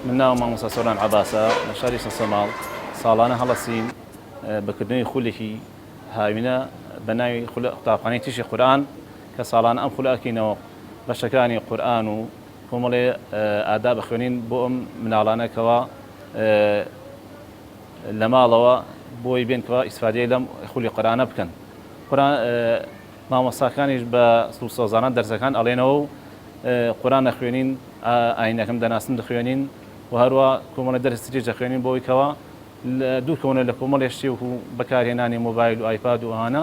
من ناو مامۆستا سۆران عەباسە لە شاری سەسەماڵ ساڵانە هەڵەسین بەکردنەوەی خولێکی هاوینە بە ناوی قوتابخانەی تیشی قورئان کە ساڵانە ئەم خولە ئەکەینەوە بەشەکانی قورئان و کۆمەڵێ ئادا بخوێنین بۆ ئەم مناڵانەکەوە لە ماڵەوە بۆی بێنکەوە ئیسفادەی لەم خولی قورئانە بکەن. مامۆستاکانیش بە سوسۆزانە دەرسەکان ئەڵێنەوە و قورئان دەخوێنین، ئاینەکەم دەناسن دەخوێنین و هەروە کۆمەڵی دەرسی دەخوێنین بۆی کەوە دوورکەونە لە کۆمەڵی شتی و بەکارهێنانی مۆبایل و ئایپاد و ئەوانە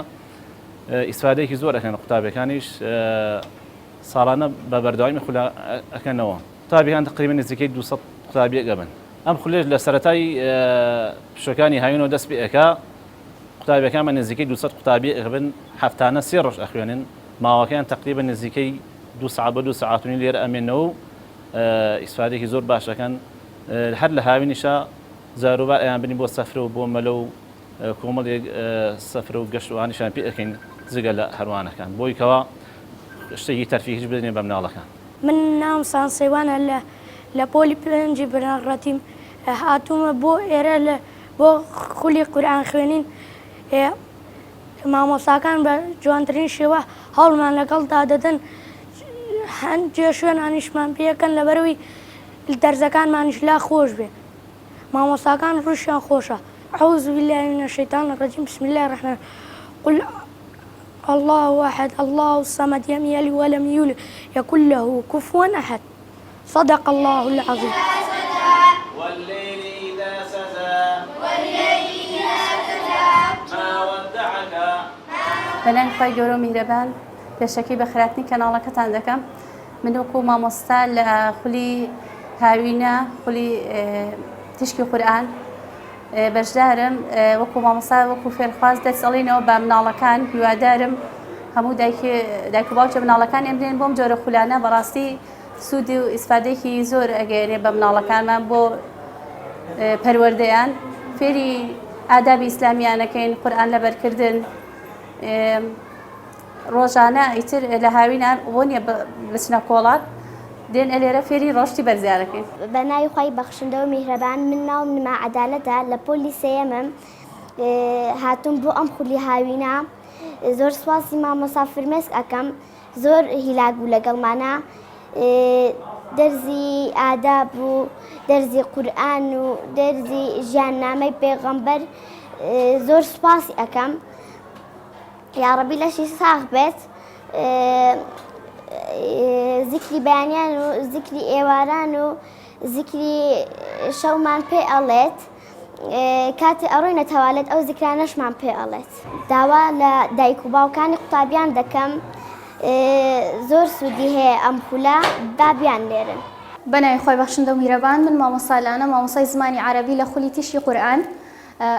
ئیسفادەیەکی زۆر ئەکەن. قوتابەکانیش ساڵانە بە بەردەوامی خولە ئەکەنەوە. قوتابیەکان تقریباً نزیکەی 200 قوتابیەک ئەبن. ئەم خولێش لە سەرەتای پشتەکانی هاوینەوە دەست پێ ئەکا. قوتابیەکان بە نزیکەی 200 قوتابیەک ئەبن، هەفتانە 3 ڕۆژ ئەخوێنن، ماوەکەیان تقریباً نزیکەی 2 ساعت بە 2 ساعت و نیم لێرە ئەمێنەوە و ئیسفادەیەکی زۆر باشەکەن. هەر لە هاوینیشە زاروبار ئەیان بنی بۆ سەفرە و بۆ مەلە و کۆمەڵێک سەفرە و گەشت وانیشان پێ ئەکەین جگە لە هەروانەکان بۆی کەوە شتێکی تەرفیع هیچ بدەنێ بە مناڵەکان. من ناوم سانسەیوانە لە پۆلی پلەنجی بنەڕەتیم هاتوومە بۆ ئێرە بۆ خولی قورئان خوێنین. مامۆستاکان بە جوانترین شێوە هەوڵمان لەگەڵدا دەدەن، هەندێک شوێنانیشمان پێەکەن لەبەرەوەی دەرزەکانمانیش لا خۆش بێ. مامۆستاکان ڕووشیان خۆشە. أعوذ بالله من الشيطان الرجيم بسم الله الرحمن قل الله أحد الله الصمد لم يلد ولم يولد يكن له كفوا أحد صدق الله العظيم. والليل إذا سجى ما ودعك. بەلای خۆی گەورە و میهرەبان پێشەکەی بە خراپنی کەناڵەکەتان دەکەم. من وەکو مامۆستا لە خولی هاوینە خولی تشکی قورئان بەشدارم، وەکو مامۆستا وەکو فێرخواز دەسەڵینەوە بە مناڵەکان. هیوادارم هەموو دایک و باوکە مناڵەکان ئەمرێن بۆم جۆرە خولانە بەڕاستی سوودی و ئیسفادەیەکی زۆر ئەگەێنێ بە مناڵەکانمان بۆ پەروەردەیان. فێری ئادابی ئیسلامیانەکەین، قورئان لەبەرکردن، ڕۆژانە ئیتر لە هاوینان بۆ نیە بچنە کۆڵات دێن ئەلێرە فێری ڕۆشتی بەرزیارەکەین. بە ناوی خۆی بەخشندە و میهرەبان. من ناوم نما عەدالەتە، لە پۆلی سێیەمم، هاتووم بۆ ئەم خولی هاوینە. زۆر سواسی مامۆستا فرمێسک ئەەکەم، زۆر هیلاک بوو لەگەڵمانە، دەرزی ئاداب و دەرزی قورئان و دەرزی ژیاننامەی پێغەمبەر. زۆر سوپاسی ئەەکەم، یا ڕەبی لەشی ساغ بێت. زیکری بەیانیان و زیکری ئێواران و زیکری شەومان پێ ئەڵێت، کاتی ئەڕۆینە تەوالێت ئەو زیکرانەشمان پێ ئەڵێت. داوا لە دایک و باوکانی قوتابیان دەکەم، زۆر سوودی هەیە ئەم خولە، بابیان لێرن. بەناوی خۆی بەخشندە و میهرەبان. من مامۆستا لانە، مامۆستای زمانی عەرەبی لە خولی تیشی قورئان.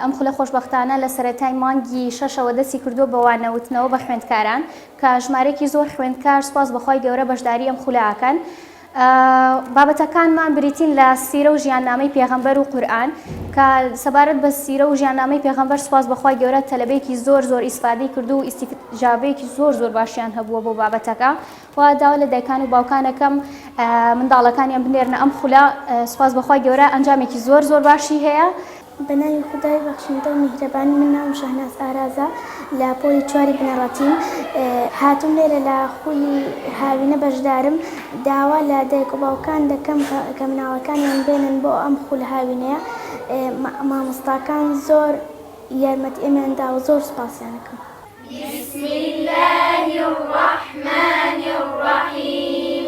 ئەم خولە خۆشبەختانە لە سەرەتای مانگی 6ەوە دەستی کردووە بە وانەوتنەوە بە خوێندکاران کە ژمارەیەکی زۆر خوێندکار سوپاس بەخوای گەورە بەشداری ئەم خولە ئاکەن. بابەتەکانمان بریتین لە سیرە و ژیاننامەی پێغەمبەر و قورئان کە سەبارەت بە سیرە و ژیاننامەی پێغەمبەر سوپاس بەخوای گەورە تەلەبەیەکی زۆر ئیسفادەی کردو و ئیستیجابەیەکی زۆر باشیان هەبووە بۆ بابەتەکە. و داوا لە دایکان و باوکانەکەم منداڵەکانیان بنێرنە ئەم خولە. سوپاس بەخوای گەورە ئەنجامێکی زۆر باشی هەیە. بەناوی خودای بەخشندە و میهرەبان. من ناوم شەهناز ئارازە، لە پۆلی 4 بنەڕەتیم. هاتووم لێرە لە خولی هاوینە بەشدارم. داوا لە دایک و باوکان دەکەم کە مناڵەکانیان بێنن بۆ ئەم خولە هاوینەیە. مامۆستاکان زۆر یارمەتی ئێمەیان داوە، زۆر سوپاسیان دەکەم. بسم الله الرحمن الرحيم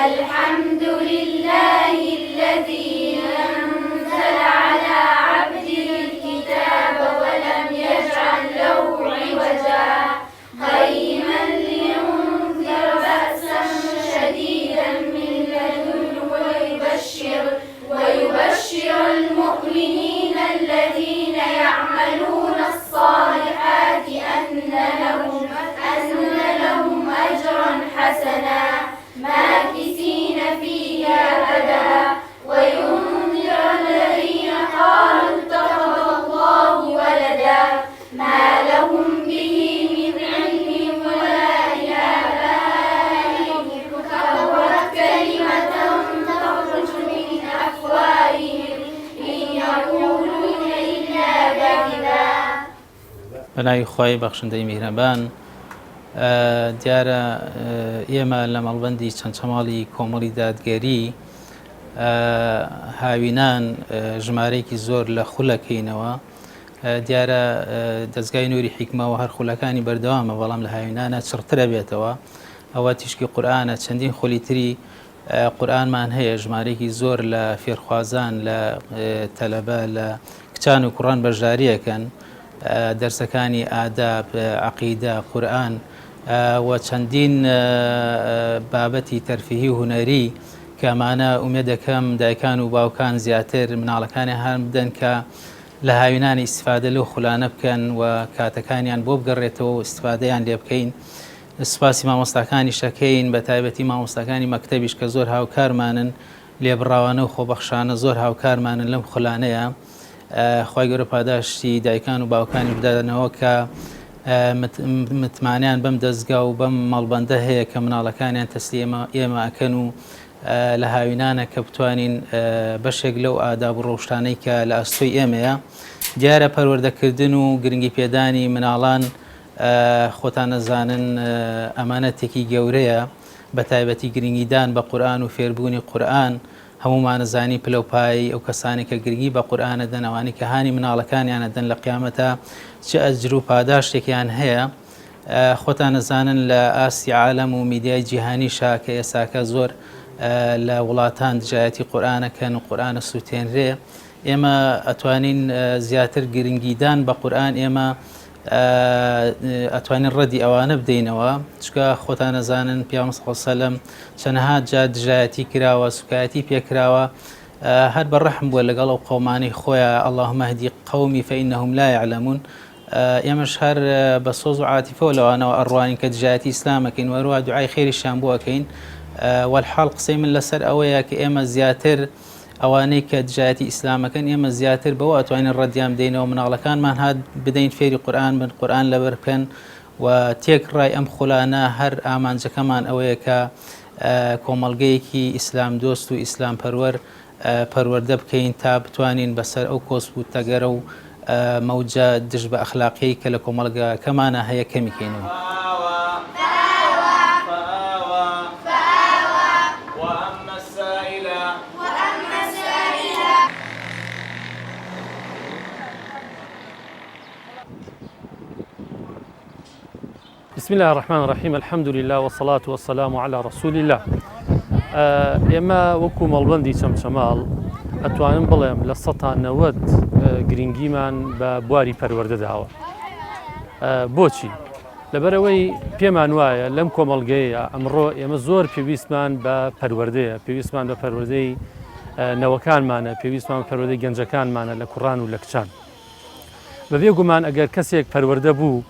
الحمد لله الذي أنزل على عبده الكتاب ولم يجعل له عوجا قيما لينذر بأسا شديدا من لدنه ويبشر المؤمنين الذين يعملون الصالحات أن لهم أجرا حسنا بەناوی خۆی بەخشندەی میهرەبان. دیارە ئێمە لە مەڵبەندی چەند چەماڵی کۆمەڵی دادگەری هاوینان ژمارەیەکی زۆر لە خولەکەینەوە. دیارە دەستگای نووری حیکمەوە هەر خولەکانی بەردەوامە، بەڵام لە هاوینانە چڕترە بێتەوە. ئەوە تیشکی قورئانە، چەندین خولی تری قورئانمان هەیە، ژمارەیەکی زۆر لە فێرخوازان لە تەلەبە لە کچان و کوڕان بەشداریەکەن دەرسەکانی ئاداب، عەقیدە، قورئان و چەندین بابەتی تەرفیهی و هونەری کە ئەمانە ئومێد دەکەم دایکان و باوکان زیاتر مناڵەکانی هەم بدەن کە لە هاوینانی ئیسفادە لەو خولانە بکەن و کاتەکانیان بۆ بگەڕێتەوە و ئیسفادەیان لێ بکەین. سوپاسی مامۆستاکانی شەکەین، بە تایبەتی مامۆستاکانی مەکتەبیش کە زۆر هاوکارمانن، لێبڕاوانە و خۆبەخشانە زۆر هاوکارمانن لەم خولانەیە. خی گەورە پاداشتی دایکان و باوکانی بدادنەوە کە متمانیان بەم دەستگا و بەم مەڵبەندە هەیە کە مناڵەکانیان تەسلیمە ئێمە ئەکەن و لە هاوینانە کە بتوانین بەشێک لەو ئاداب و ڕۆژتانەی کە لە ئەستۆی ئێمەیە. دیارە پەروەردەکردن و گرنگی پێدانی مناڵان خۆتان نەزانن ئەمانەتێکی گەورەیە، بە تایبەتی گرنگیدان بە قورئان و فێربوونی قورئان. هەمومانەزانی پلەپایی ئەو کەسانی کە گرنگی بە قورئانە دەن، ئەوانی کە هانی مناڵەکانیانە دەن لە قیامەتە چه ئەجر و پاداشتێکیان هەیە. خۆتان نەزانن لە ئاسی عالەم و میدیای جیهانیشا کە ئێساکە زۆر لە وڵاتان دژایەتی قورئانەکەن و قورئانە سووتێنرێ، ئێمە ئەتوانین زیاتر گرنگیدان بە قورئان ئێمە ئەتوانین ڕەدی ئەوانە بدەینەوە، چکە خۆتان نەزانن پیامبەر صلی الله علیه و سەلەم چەندەها جا دژایەتی کراوە، سوکایەتی پێکراوە، هەر بەڕەحم بووە لەگەڵ ئەو قەومانەی خۆیان. اللهم اهدی قومی فإنهم لا يعلمون. ئێمەش هەر بە سۆز و عاتیفەوە لەوانەوە ئەڕوانین کە دژایەتی ئیسلامەکەین، وەروە دوعای خێریشیان بۆ ئەکەین. والحاڵ قسەی من لەسەر ئەوەیە کە ئێمە زیاتر ئەوانەی کە دژایەتی ئیسلامەکەن ئێمە زیاتر بەوە ئەتوانین ڕەدیان بدەینەوە، مناڵەکانمان هات بدەین فێری قورئان بن، قورئان لەبەر بکەن و تێک ڕای ئەم خولانە هەر ئامانجەکەمان ئەوەیە کە کۆمەڵگەیەکی ئیسلام دۆست و ئیسلام پەروەر پەروەردە بکەین تا بتوانین بەسەر ئەو کۆسبووتەگەرە و مەوجە دژ بە ئەخلاقیەی کە لە کۆمەڵگەکەمانە هەیە کەمیکەینەوە. بسم الله الرحمن الرحيم. الحمد لله والصلاة والسلام على رسول الله. ئێمە وەکو مەڵبەندی چەمچەماڵ ئەتوانم بڵێم لە 190 گرنگیمان بە بواری پەروەردە داوە. بۆچی؟ لەبەرەوەی پێمان وایە لەم کۆمەڵگەیە ئەمڕۆ ئێمە زۆر پێویستمان بە پەروەردەیە، پێویستمان بە پەروەردەی نەوەکانمانە، پێویستمان بە پەروەردەی گەنجەکانمانە لە کوڕان و لە کچان. بەبێ گومان ئەگەر کەسێک پەروەردە بوو،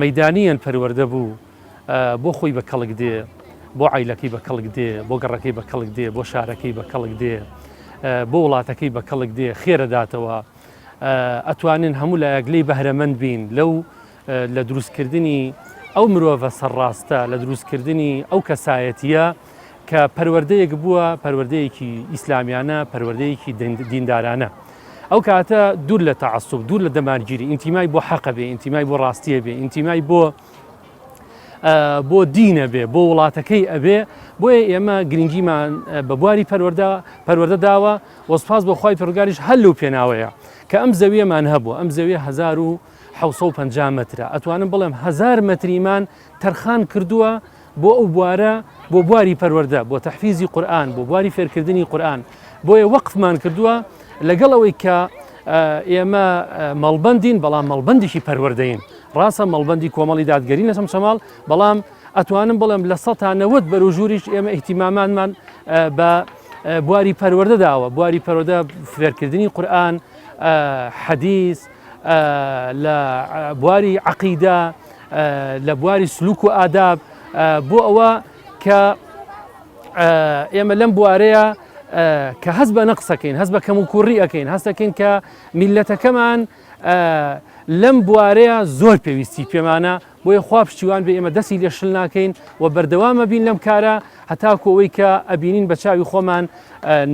مەیدانیان پەروەردە بوو، بۆ خۆی بە کەڵک دێ، بۆ عیلەکەی بە کەڵک دێ، بۆ گەڕەکەی بە کەڵک دێ، بۆ شارەکەی بە کەڵک دێ، بۆ وڵاتەکەی بە کەڵک دێ، خێرە داتەوە. ئەتوانین هەموو لایەک لێی بەهرەمەند بین لەو لە دروستکردنی ئەو مرۆڤە سەرڕاستە، لە دروستکردنی ئەو کەسایەتیە کە پەروەردەیەک بووە، پەروەردەیەکی ئیسلامیانە، پەروەردەیەکی دیندارانە. ئەو کاتە دوور لە تەعەسوب، دوور لە دەمانگیری، ئینتیمای بۆ حەقە بێ، ئینتیمای بۆ ڕاستیە بێ، ئینتیمای بۆ دینە بێ، بۆ وڵاتەکەی ئەبێ. بۆیە ئێمە گرنگیمان بە بواری پەروەردە داوە و سوپاس بۆ خوای پەروەردگاریش هەر لەو پێناوەیە کە ئەم زەویەمان هەبووە. ئەم زەویە 1750 مەترە، ئەتوانم بڵێم 1000 مەتریمان تەرخان کردووە بۆ ئەو بوارە، بۆ بواری پەروەردە، بۆ تەحفیزی قورئان، بۆ بواری فێرکردنی قورئان. بۆیە وەقفمان کردووە لەگەڵ ئەوەی کە ئێمە مەڵبەندین، بەڵام مەڵبەندێکی پەروەردەین. ڕاستە مەڵبەندی کۆمەڵی دادگەری لە چەمچەماڵ، بەڵام ئەتوانم بڵێم لە 190 بەرەو ژووریش ئێمە ئیهتیمامانمان بە بواری پەروەردە داوە. بواری پەروەردە فێرکردنی قورئان، حەدیث، لە بواری عەقیدە، لە بواری سلوک و ئاداب، بۆ ئەوە کە ئێمە لەم بوارەیە کە هەست بە نەقسەکەین، هەست بە کەم و کوڕی ئەەکەین، هەستەکەین کە میلەتەکەمان لەم بوارەیە زۆر پێویستی پێمانە. بۆیە خوا پشتیوان بێ ئێمە دەستی لێ شل ناکەین و بەردەوامە بین لەم کارە هەتاکو ئەوەی کە ئەبینین بە چاوی خۆمان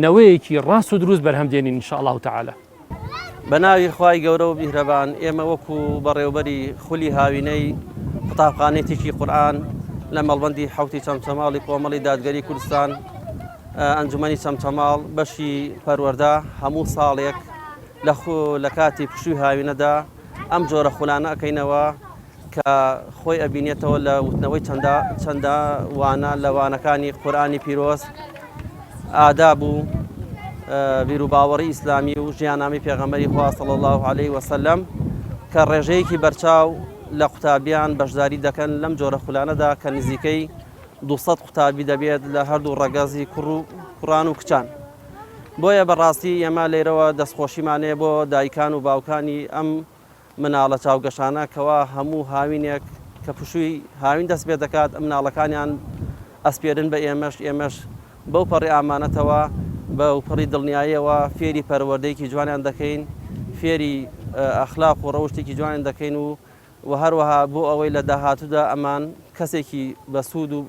نەوەیەکی ڕاست و دروست بەرهەم دێنین ئینشاء الله تعالى. بەناوی خوای گەورە و میهرەبان ئێمە وەکو بەڕێوەبەری خولی هاوینەی قوتابخانەیەکی قورئان لە مەڵبەندی حوتی چەمچەماڵی کۆمەڵی دادگەری کوردستان ئەنجومەنی چەمچەماڵ بەشی پەروەردە هەموو ساڵێک لە کاتی پشووی هاوینەدا ئەم جۆرە خولانە ئەەکەینەوە کە خۆی ئەبینێتەوە لە وتنەوەی چەندە وانە لە وانەکانی قورئانی پیرۆز ئاداب و بیرروباوەڕی ئیسلامی و ژیاننامەی پێغەمبەری خوا صلی الله عليه وسلم کە ڕێژەیەکی بەرچاو لە قوتابیان بەشداری دەکەن لەم جۆرە خولانەدا کە نزیکەی 200 قوتابی دەبێت لە هەردوو ڕەگەزی کوڕان و کچان. بۆیە بەڕاستی ئێمە لێرەوە دەستخۆشیمانەیە بۆ دایکان و باوکانی ئەم مناڵە چاوگەشانە کەوا هەموو هاوینێک کە پشووی هاوین دەست پێ دەکات ئەم مناڵەکانیان ئەسپێرن بە ئێمەش بەو پەڕی ئامانەتەوە بەو پەڕی دڵنیاییەوە فێری پەروەردەیەکی جوانیان دەکەین، فێری ئەخلاق و ڕەوشتێکی جوانیان دەکەین و هەروەها بۆ ئەوەی لە داهاتوودا ئەمان کەسێکی بەسوود و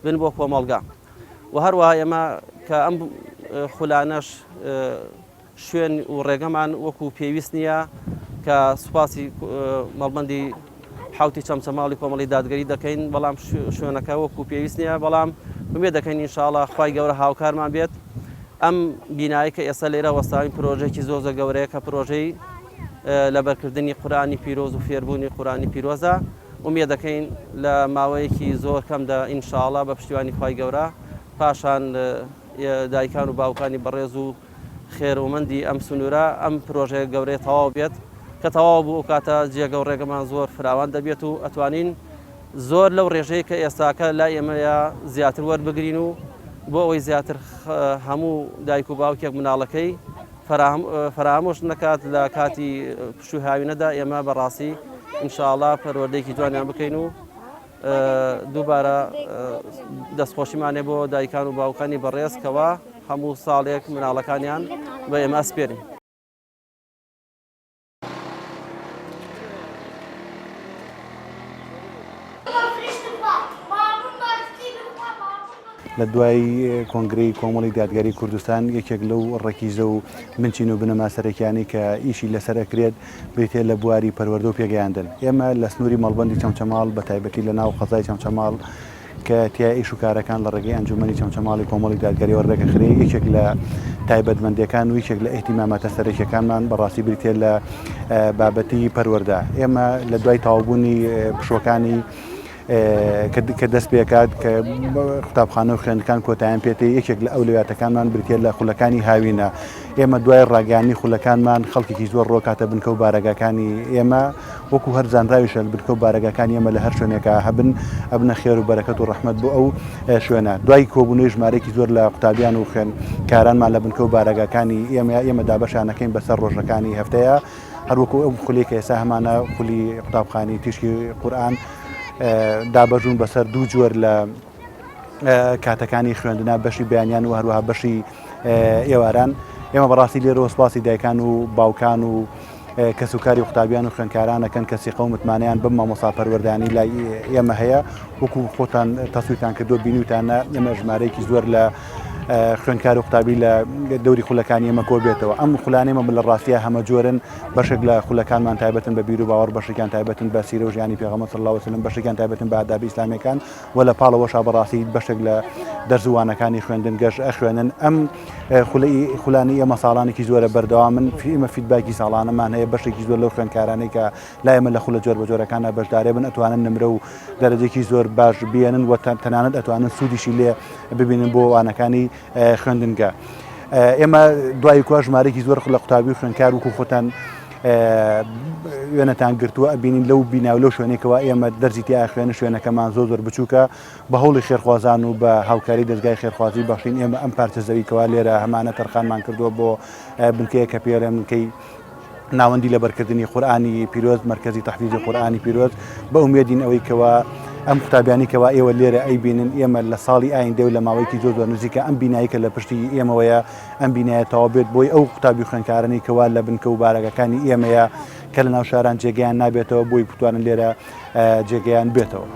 بن بۆ کۆمەڵگا و هەروەها ئێمە کە ئەم خولانەش شوێن و ڕێگەمان وەکو پێویست نییە کە سوپاسی مەڵبەندی حوتی چەمچەماڵی کۆمەڵی دادگەری دەکەین، بەڵام شوێنەکە وەکو پێویست نییە، بەڵام وێ دەکەین ئینشاءڵڵا خوای گەورە هاوکارمان بێت. ئەم بینایی کە ئێستا لێرە وەستاوین پرۆژێکی زۆر گەورەیە کە پرۆژەی لەبەرکردنی قورئانی پیرۆز و فێربوونی قورئانی پیرۆزە ومێ دەکەین لە ماوەیەکی زۆر کەمدا ئینشاءڵڵا بە پشتیوانی خوای گەورە پاشان دایکان و باوکانی بەڕێز و خێرەومەندی ئەم سنوورە ئەم پرۆژەیە گەورەی تەواو بێت کە تەواو بوو کاتە جێگە و ڕێگەمان زۆر فراوان دەبێت و ئەتوانین زۆر لەو ڕێژەیە کە ئێستاکە لای ئێمەیە زیاتر وەربگرین و بۆ ئەوەی زیاتر هەموو دایک و باوکێک مناڵەکەی فراهەمۆش نەکات لە کاتی پشووی هاوینەدا ئێمە بەڕاستی ئینشاءڵڵا پەروەردەیەکی جوانیان بکەین و دووبارە دەستخۆشیمانێ بۆ دایکان و باوکانی بەڕێز کەوا هەموو ساڵێک مناڵەکانیان بە ئێمە ئەسپێرین. لە دوای کۆنگرەی کۆمەڵی دادگەری کوردستان یەکێک لەو ڕەکیزە و منچین و بنەما سەرەکیانی کە ئیشی لەسەرەکرێت بێتێ لە بواری پەروەردە و پێگەیاندن. ئێمە لە سنووری مەڵبەندی چەمچەماڵ بە تایبەتی لە ناو قەزای چەمچەماڵ کە تیا ئیش و کارەکان لە ڕێگەی ئەنجومەنی چەمچەماڵی کۆمەڵی دادگەری وەردەگەخرێ یەکێک لە تایبەتمەندیەکان و یەکێک لە ئێحتیماماتە سەرەکیەکانمان بەڕاستی بریتێ لە بابەتی پەروەردە. ئێمە لە دوای تەواوبوونی پشوەکانی کە دەست پێکات کە قوتابخانە و خوێندەکان کۆتاییان پێێتی یەکێک لە ئەولویاتەکانمان بریتێ لە خولەکانی هاوینە. ئێمە دوای ڕاگەیاندنی خولەکانمان خەڵکێکی زۆر ڕۆکاتە بنکە و بارەگەکانی ئێمە وەکو هەر زانراویشە بنکە و بارەگەکانی ئێمە لە هەر شوێنێکە هەبن ئەبنە خێر و بەرەکەت و ڕەحمەت بۆ ئەو شوێنە. دوای کۆبوونەوەی ژمارەیەکی زۆر لە قوتابیان و خوێندکارانمان لە بنکە و بارەگەکانی ئێمە دابەشانەکەین بەسەر ڕۆژەکانی هەفتەیە هەروەکو ئەو خولی کە ئێستا هەمانە خولی قوتابخانی تیشکی قورئان دابەژون بەسەر دوو جۆر لە کاتەکانی خوێندنا بەشی بەیانیان و هەروەها بەشی ئێواران. ئێمە بەڕاستی لێرەوە سوپاسی دایکان و باوکان و کەسوکاری قوتابیان و خوێندکارانەکەن کەسی قەومتمانیان بم مامۆستا پەروەردانی لای ئێمە هەیە وەکو خۆتان تەسویتان کردو بینیوتانە ئێمە ژمارەیەکی زۆر لە خوێندکار و قوتابی لە دەوری خولەکانی ئێمە کۆ بێتەوە. ئەم خولانێمە لە ڕاستیە هەمە جۆرن بەشێک لە خولەکانمان تایبەتن بە بیر و باوەڕ، بەشێکیان تایبەتن بە سیرە و ژیانی پێغەمبەر صلی الله علیه و سلم، بەشێکیان تایبەتن بە ئادابی ئیسلامیەکان و لە پاڵەوەشا بەڕاستی بەشێک لە دەرزوانەکانی خوێندن گەشت ئەخوێنن. ئەم خولانی ئێمە ساڵانێکی زۆرە بەردەوامن، ئێمە فیدباکی ساڵانەمان هەیە بەشێکی زۆر لەو خوێندکارانەی کە لای ئێمە لە خولە جۆر بە جۆرەکانە بەشدارێ بن ئەتوانن نمرە و دەرەجێکی زۆر باش بێنن و تەنانەت ئەتوانن سوودیشی لێ ببینن بۆ وانەکانی خوێندنگە. ئێمە دوای کوا ژمارەیەکی زۆر لە قوتابی و خوێندکار وەکو خۆتان وێنەتان گرتووە ئەبینین لەو بینا و لەو شوێنێکەوە ئێمە دەرزی تیا خوێنە شوێنەکەمان زۆر بچووکە بە هەوڵی خێرخوازان و بە هاوکاری دەستگای خێرخوازی بەخشین ئێمە ئەم پارچە زەویکەوە لێرە هەمانە تەرخانمان کردووە بۆ بنکەیە کە پێڵێ بنکەی ناوەندی لە بەرکردنی قورئانی پیرۆز، مرکزی تەحفیزی قورئانی پیرۆز، بە ئومێدین ئەوەی کەوە ئەم قوتابیانی کەوا ئێوە لێرە ئەیبینن ئێمە لە ساڵی ئایندە و لە ماوەیەکی زۆر نزیکە ئەم بیناییکە لە پشتی ئێمەوەیە ئەم بینایە تەواو بێت بۆی ئەو قوتابی خوێندکارانی کەوا لە بنکە و بارەگەکانی ئێمەیە کە لە ناو شاران جێگەیان نابێتەوە بۆی بتوانن لێرە جێگەیان بێتەوە.